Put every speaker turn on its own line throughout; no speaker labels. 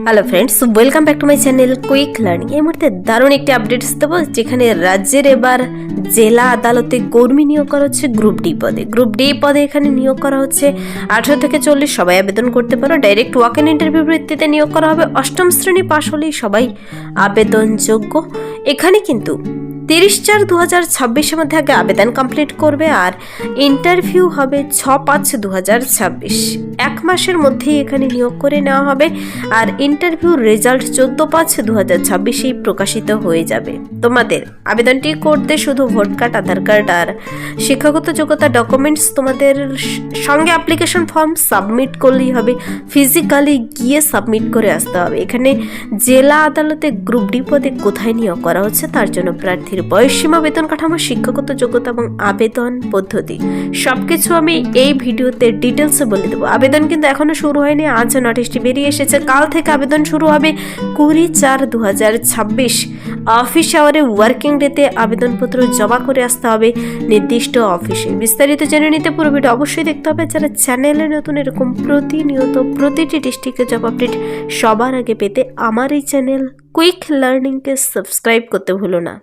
Hello friends, welcome back to my channel quick learning. এই মুহূর্তে দারুণ একটি আপডেটস দেবো, যেখানে রাজ্যের এবার জেলা আদালতে কর্মী নিয়োগ করা হচ্ছে গ্রুপ ডি পদে। গ্রুপ ডি পদে এখানে নিয়োগ করা হচ্ছে 18 থেকে 40, সবাই আবেদন করতে পারো। ডাইরেক্ট ওয়াক ইন ইন্টারভিউ ভিত্তিতে নিয়োগ করা হবে। 8ম শ্রেণী পাশ হলেই সবাই আবেদনযোগ্য। এখানে কিন্তু 30/4/2026 মধ্যে আগে আবেদন কমপ্লিট করবে, আর ইন্টারভিউ হবে 6/5/2026। 1 মাসের মধ্যেই এখানে নিয়োগ করে নেওয়া হবে, আর ইন্টারভিউর রেজাল্ট 14/5/2026 প্রকাশিত হয়ে যাবে। তোমাদের আবেদনটি করতে শুধু ভোট কার্ড, আধার কার্ড আর শিক্ষাগত যোগ্যতা ডকুমেন্টস তোমাদের সঙ্গে অ্যাপ্লিকেশন ফর্ম সাবমিট করলেই হবে। ফিজিক্যালি গিয়ে সাবমিট করে আসতে হবে। এখানে জেলা আদালতে গ্রুপ ডি পদে কোথায় নিয়োগ করা হচ্ছে, তার জন্য প্রার্থীর বয়সসীমা, বেতন কাঠামো, শিক্ষাগত যোগ্যতা এবং আবেদন পদ্ধতি সবকিছু আমি এই ভিডিওতে ডিটেলসে বলে দেবো। আবেদন কিন্তু এখনো শুরু হয়নি, আজ নোটিশটি বেরিয়ে এসেছে। কাল থেকে আবেদন শুরু হবে 20/4/2026। অফিস আওয়ারে ওয়ার্কিং ডেতে আবেদনপত্র জমা করে আসতে হবে নির্দিষ্ট অফিসে। বিস্তারিত জেনে নিতে পুরো ভিডিও অবশ্যই দেখতে হবে। যারা চ্যানেলে নতুন, এরকম প্রতিনিয়ত প্রতিটি ডিস্ট্রিক্টের জব আপডেট সবার আগে পেতে আমার এই চ্যানেল কুইক লার্নিংকে সাবস্ক্রাইব করতে ভুলো না।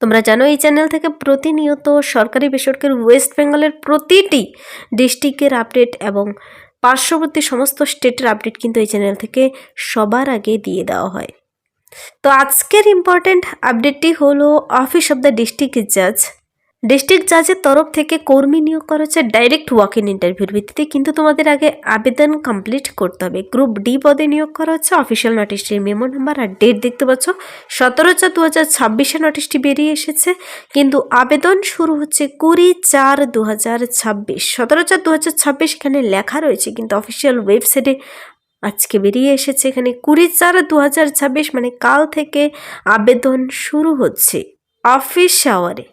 তোমরা জানো এই চ্যানেল থেকে প্রতিনিয়ত সরকারি বেসরকারি ওয়েস্ট বেঙ্গলের প্রতিটি ডিস্ট্রিক্টের আপডেট এবং পার্শ্ববর্তী সমস্ত স্টেটের আপডেট কিন্তু এই চ্যানেল থেকে সবার আগে দিয়ে দেওয়া হয়। তো আজকের ইম্পর্টেন্ট আপডেটটি হলো অফিস অফ দ্য ডিস্ট্রিক্ট জাজ। ডিস্ট্রিক্ট জাজের তরফ থেকে কর্মী নিয়োগ করা হচ্ছে ডাইরেক্ট ওয়াক ইন ইন্টারভিউর ভিত্তিতে, কিন্তু তোমাদের আগে আবেদন কমপ্লিট করতে হবে। গ্রুপ ডি পদে নিয়োগ করা হচ্ছে। অফিসিয়াল নোটিশটির মেমো নাম্বার আর ডেট দেখতে পাচ্ছ, 17/4/2026 নোটিশটি বেরিয়ে এসেছে, কিন্তু আবেদন শুরু হচ্ছে 20/4/2026। 17/4/2026 এখানে লেখা রয়েছে, কিন্তু অফিসিয়াল ওয়েবসাইটে আজকে বেরিয়ে এসেছে এখানে 20/4/2026, মানে কাল থেকে আবেদন শুরু হচ্ছে। অফিস আওয়ারে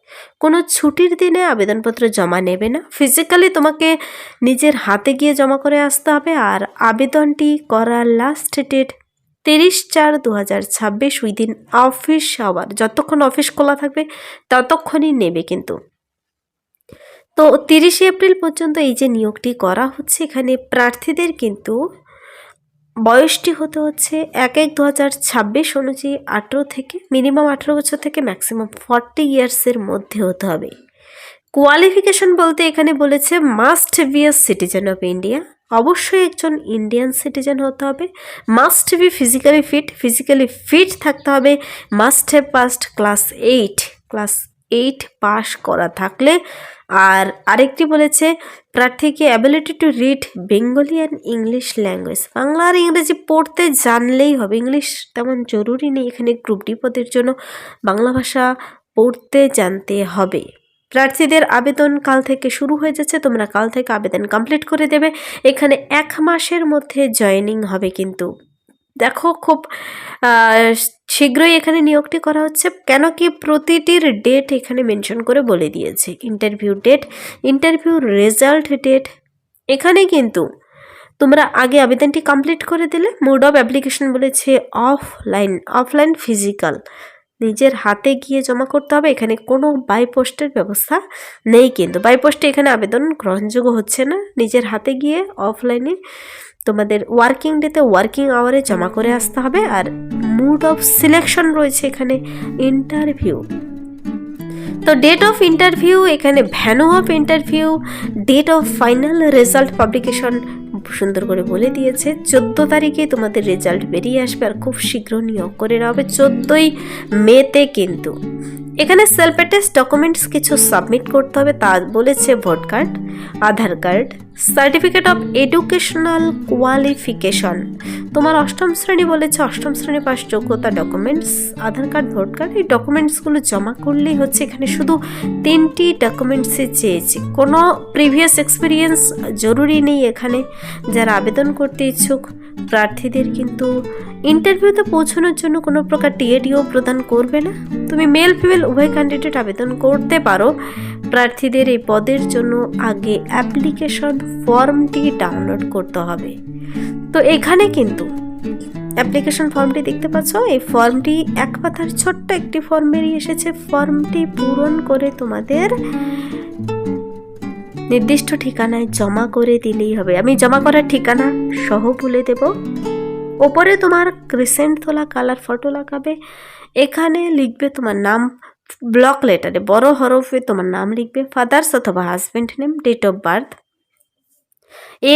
কোনো ছুটির দিনে আবেদনপত্র জমা নেবে না। ফিজিক্যালি তোমাকে নিজের হাতে গিয়ে জমা করে আসতে হবে, আর আবেদনটি করার last date 30/4/2026 within office hour. যতক্ষণ অফিস খোলা থাকবে ততক্ষণই নেবে কিন্তু। তো 30 এপ্রিল পর্যন্ত এই যে নিয়োগটি করা হচ্ছে, এখানে প্রার্থীদের কিন্তু বয়সটি হতে হচ্ছে 1/1/2026 অনুযায়ী 18 থেকে মিনিমাম 18 বছর থেকে ম্যাক্সিমাম 40 ইয়ার্সের মধ্যে হতে হবে। কোয়ালিফিকেশন বলতে এখানে বলেছে must be a citizen of India. অবশ্যই একজন ইন্ডিয়ান সিটিজেন হতে হবে। মাস্ট বি ফিজিক্যালি ফিট থাকতে হবে। Must have passed class 8 pass করা থাকলে। আর আরেকটি বলেছে প্রার্থীকে ability to read Bengali and English language. Bangla আর ইংরেজি পড়তে জানলেই হবে, ইংলিশ তেমন জরুরি নেই। এখানে গ্রুপ ডি পদের জন্য বাংলা ভাষা পড়তে জানতে হবে। প্রার্থীদের আবেদন কাল থেকে শুরু হয়ে যাচ্ছে, তোমরা কাল থেকে আবেদন কমপ্লিট করে দেবে। এখানে 1 মাসের মধ্যে জয়েনিং হবে কিন্তু। দেখো খুব শীঘ্রই এখানে নিয়োগটি করা হচ্ছে, কেন কি প্রতিটির ডেট এখানে মেনশন করে বলে দিয়েছে। Interview date, interview result date. এখানে কিন্তু তোমরা আগে আবেদনটি কমপ্লিট করে দিলে। মোড অফ অ্যাপ্লিকেশন বলেছে অফলাইন ফিজিক্যাল, নিজের হাতে গিয়ে জমা করতে হবে। এখানে কোনো বাই পোস্টের ব্যবস্থা নেই, কিন্তু বাই পোস্টে এখানে আবেদন গ্রহণযোগ্য হচ্ছে না। নিজের হাতে গিয়ে অফলাইনে তোমাদের ওয়ার্কিং ডেতে ওয়ার্কিং আওয়ারে জমা করে আসতে হবে। আর মুড অফ সিলেকশন রয়েছে এখানে ইন্টারভিউ। তো ডেট অফ ইন্টারভিউ, এখানে venue of interview, date of final result publication সুন্দর করে বলে দিয়েছে। 14 তারিখে তোমাদের রেজাল্ট বেরিয়ে আসবে, আর খুব শীঘ্র নিয়োগ করে নেওয়া হবে 14 মেতে কিন্তু। এখানে সেলফ অ্যাটেস্ট ডকুমেন্টস কিছু সাবমিট করতে হবে, তা বলেছে vote card, Aadhaar card, certificate of educational qualification. তোমার 8ম শ্রেণী বলেছে, 8ম শ্রেণী পাস যোগ্যতা ডকুমেন্টস, আধার কার্ড, ভোট কার্ড, এই ডকুমেন্টসগুলো জমা করলেই হচ্ছে। এখানে শুধু 3টি ডকুমেন্টসে চেয়েছে, কোনো প্রিভিয়াস এক্সপিরিয়েন্স জরুরি নেই এখানে। যারা আবেদন করতে ইচ্ছুক প্রার্থীদের কিন্তু ইন্টারভিউতে পৌঁছানোর জন্য কোনো প্রকার টিএডিও প্রদান করবে না। তুমি মেল ফিমেল উভয় ক্যান্ডিডেট আবেদন করতে পারো। প্রার্থীদের এই পদের জন্য আগে অ্যাপ্লিকেশন ফর্মটি ডাউনলোড করতে হবে। তো এখানে কিন্তু অ্যাপ্লিকেশন ফর্মটি দেখতে পাচ্ছ, এই ফর্মটি 1 পাতার ছোট্ট একটি ফর্ম বেরিয়ে এসেছে। ফর্মটি পূরণ করে তোমাদের নির্দিষ্ট ঠিকানায় জমা করে দিলেই হবে। আমি জমা করার ঠিকানা সহ বলে দেব। ওপরে তোমার ক্রিসেন্ট তোলা কালার ফটো লাগাবে, এখানে লিখবে তোমার নাম, ব্লক লেটারে বড় হরফে তোমার নাম লিখবে, ফাদার্স অথবা husband name, date of birth,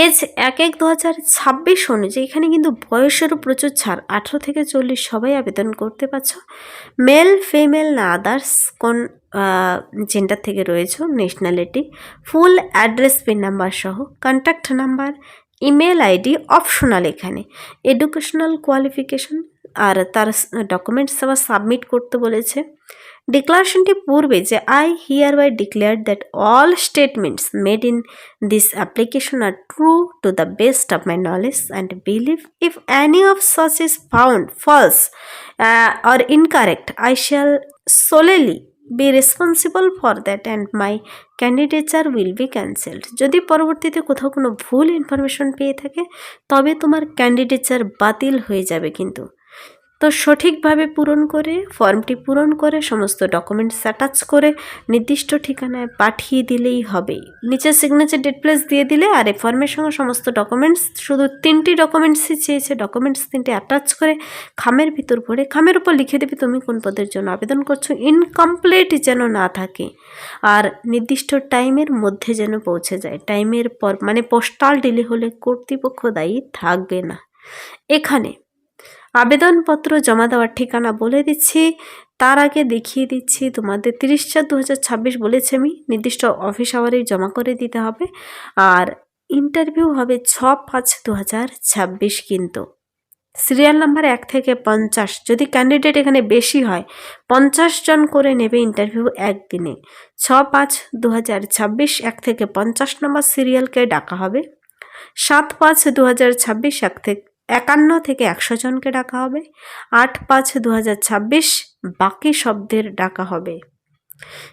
age 1/1/2026 অনুযায়ী এখানে কিন্তু বয়সেরও প্রচুর ছাড়, 18 থেকে 40 সবাই আবেদন করতে পারছো। মেল ফিমেল না আদার্স কোন জেন্ডার থেকে রয়েছে, nationality, full address, pin number সহ, contact number, email ID optional, এখানে এডুকেশনাল কোয়ালিফিকেশন আর তার ডকুমেন্টস আবার সাবমিট করতে বলেছে। ডিক্লারেশনটি পূর্বে যে I hereby declare that all statements made in this application are true to the best of my knowledge and belief if any of such is found false or incorrect, I shall solely be responsible for that and my candidature will be cancelled. যদি পরবর্তীতে কোথাও কোনো ভুল information পেয়ে থাকে তবে তোমার candidature বাতিল হয়ে যাবে কিন্তু। তো সঠিকভাবে পূরণ করে, ফর্মটি পূরণ করে, সমস্ত ডকুমেন্টস অ্যাটাচ করে নির্দিষ্ট ঠিকানায় পাঠিয়ে দিলেই হবে। নিচে সিগনেচার ডেট প্লেস দিয়ে দিলে, আর এই ফর্মের সঙ্গে সমস্ত ডকুমেন্টস, শুধু 3টি ডকুমেন্টসই চেয়েছে, ডকুমেন্টস 3টে অ্যাটাচ করে খামের ভিতর ভরে খামের উপর লিখে দেবে তুমি কোন পদের জন্য আবেদন করছো, ইনকমপ্লিট যেন না থাকে, আর নির্দিষ্ট টাইমের মধ্যে যেন পৌঁছে যায়। টাইমের পর মানে পোস্টাল ডিলে হলে কর্তৃপক্ষ দায়ী থাকবে না। এখানে আবেদনপত্র জমা দেওয়ার ঠিকানা বলে দিচ্ছি, তার আগে দেখিয়ে দিচ্ছি তোমাদের 30/4/2026 বলেছে আমি, নির্দিষ্ট অফিস আওয়ারেই জমা করে দিতে হবে। আর ইন্টারভিউ হবে 6/5/2026 কিন্তু। সিরিয়াল নাম্বার 1 থেকে 50, যদি ক্যান্ডিডেট এখানে বেশি হয় 50 জন করে নেবে ইন্টারভিউ একদিনে। 6/5/2026 1 থেকে 50 নম্বর সিরিয়ালকে ডাকা হবে। 7/5/2026 51 থেকে 100 জনকে ডাকা হবে। 8/5/2026 বাকি শব্দের ডাকা হবে।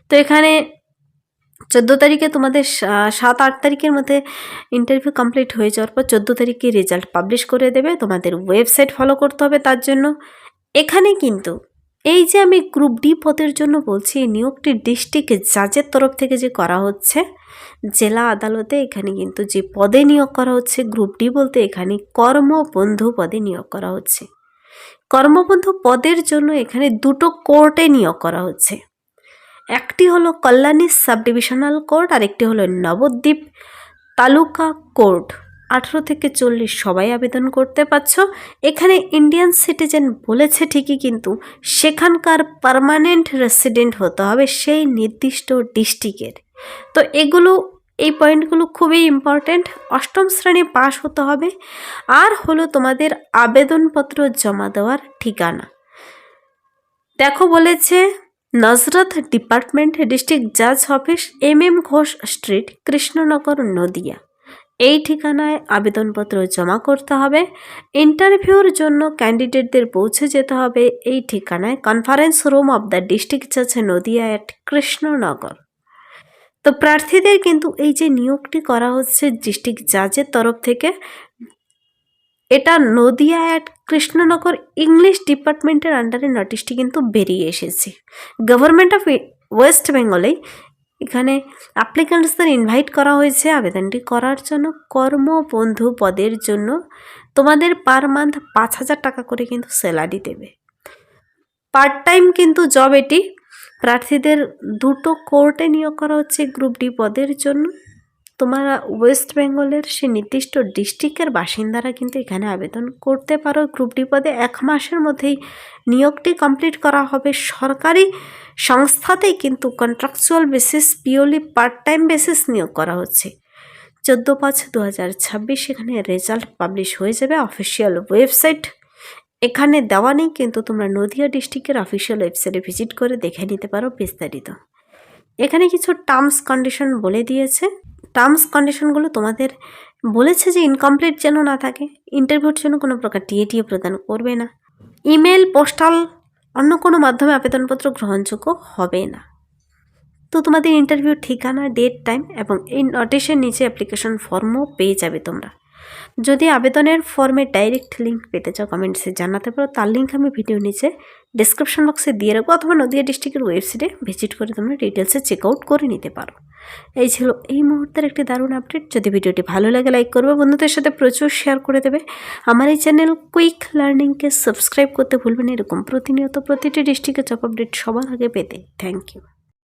তো এখানে 14 তারিখে তোমাদের 7-8 তারিখের মধ্যে ইন্টারভিউ কমপ্লিট হয়ে যাওয়ার পর 14 তারিখে রেজাল্ট পাবলিশ করে দেবে। তোমাদের ওয়েবসাইট ফলো করতে হবে তার জন্য। এখানে কিন্তু এই যে আমি গ্রুপ ডি পদের জন্য বলছি, এই নিয়োগটি ডিস্ট্রিক্ট জাজের তরফ থেকে যে করা হচ্ছে জেলা আদালতে, এখানে কিন্তু যে পদে নিয়োগ করা হচ্ছে গ্রুপ ডি বলতে এখানে কর্মবন্ধু পদে নিয়োগ করা হচ্ছে। কর্মবন্ধু পদের জন্য এখানে 2টো কোর্টে নিয়োগ করা হচ্ছে। একটি হলো কল্যাণী সাব ডিভিশনাল কোর্ট, আর একটি হলো নবদ্বীপ তালুকা কোর্ট। 18 থেকে 40 সবাই আবেদন করতে পারছো। এখানে ইন্ডিয়ান সিটিজেন বলেছে ঠিকই, কিন্তু সেখানকার পার্মানেন্ট রেসিডেন্ট হতে হবে সেই নির্দিষ্ট ডিস্ট্রিক্টের। তো এই পয়েন্টগুলো খুবই ইম্পর্ট্যান্ট। 8ম শ্রেণী পাস হতে হবে। আর হলো তোমাদের আবেদনপত্র জমা দেওয়ার ঠিকানা। দেখো বলেছে নজরত ডিপার্টমেন্ট, ডিস্ট্রিক্ট জাজ office, MM Ghosh street, Krishnanagar, Nadia. এই ঠিকানায় আবেদনপত্র জমা করতে হবে। ইন্টারভিউর জন্য ক্যান্ডিডেটদের পৌঁছে যেতে হবে এই ঠিকানায়, conference room of the district জাজ নদিয়া অ্যাট কৃষ্ণনগর। তো প্রার্থীদের কিন্তু এই যে নিয়োগটি করা হচ্ছে ডিস্ট্রিক্ট জাজের তরফ থেকে, এটা নদিয়া অ্যাট কৃষ্ণনগর ইংলিশ ডিপার্টমেন্টের আন্ডারে নোটিশটি কিন্তু বেরিয়ে এসেছে। গভর্নমেন্ট অফ ওয়েস্ট বেঙ্গলে এখানে অ্যাপ্লিক্যান্টসদের ইনভাইট করা হয়েছে আবেদনটি করার জন্য। কর্মবন্ধু পদের জন্য তোমাদের পার মান্থ 5,000 টাকা করে কিন্তু স্যালারি দেবে। পার্ট টাইম কিন্তু জব এটি। প্রার্থীদের 2টো কোর্টে নিয়োগ করা হচ্ছে গ্রুপ ডি পদের জন্য। তোমরা ওয়েস্ট বেঙ্গলের সে নির্দিষ্ট ডিস্ট্রিক্টের বাসিন্দারা কিন্তু এখানে আবেদন করতে পারো গ্রুপ ডি পদে। 1 মাসের মধ্যেই নিয়োগটি কমপ্লিট করা হবে। সরকারি সংস্থাতেই কিন্তু contractual basis, purely part time basis নিয়োগ করা হচ্ছে। 14/5/2026 এখানে রেজাল্ট পাবলিশ হয়ে যাবে। অফিসিয়াল ওয়েবসাইট এখানে দেওয়া নেই, কিন্তু তোমরা নদিয়া ডিস্ট্রিক্টের অফিসিয়াল ওয়েবসাইটে ভিজিট করে দেখে নিতে পারো বিস্তারিত। এখানে কিছু টার্মস কন্ডিশন বলে দিয়েছে। টার্মস কন্ডিশনগুলো তোমাদের বলেছে যে ইনকমপ্লিট যেন না থাকে, ইন্টারভিউর জন্য কোনো প্রকার টিএ প্রদান করবে না, ইমেল, পোস্টাল অন্য কোনো মাধ্যমে আবেদনপত্র গ্রহণযোগ্য হবে না। তো তোমাদের ইন্টারভিউ ঠিকানা, ডেট, টাইম এবং এই নোটিশের নিচে অ্যাপ্লিকেশন ফর্মও পেয়ে যাবে তোমরা। যদি আবেদনের ফর্মে ডাইরেক্ট লিঙ্ক পেতে চাও কমেন্টসে জানাতে পারো, তার লিঙ্ক আমি ভিডিও নিচে ডিসক্রিপশন বক্সে দিয়ে রাখবো, অথবা নদিয়া ডিস্ট্রিক্টের ওয়েবসাইটে ভিজিট করে তোমরা ডিটেলসে চেক আউট করে নিতে পারো। এই ছিল এই মুহূর্তের একটি দারুণ আপডেট। যদি ভিডিওটি ভালো লাগে লাইক করবে, বন্ধুদের সাথে প্রচুর শেয়ার করে দেবে। আমার এই চ্যানেল কুইক লার্নিংকে সাবস্ক্রাইব করতে ভুলবেন এরকম প্রতিনিয়ত প্রতিটি ডিস্ট্রিক্টের জব আপডেট সবার আগে পেতে। Thank you.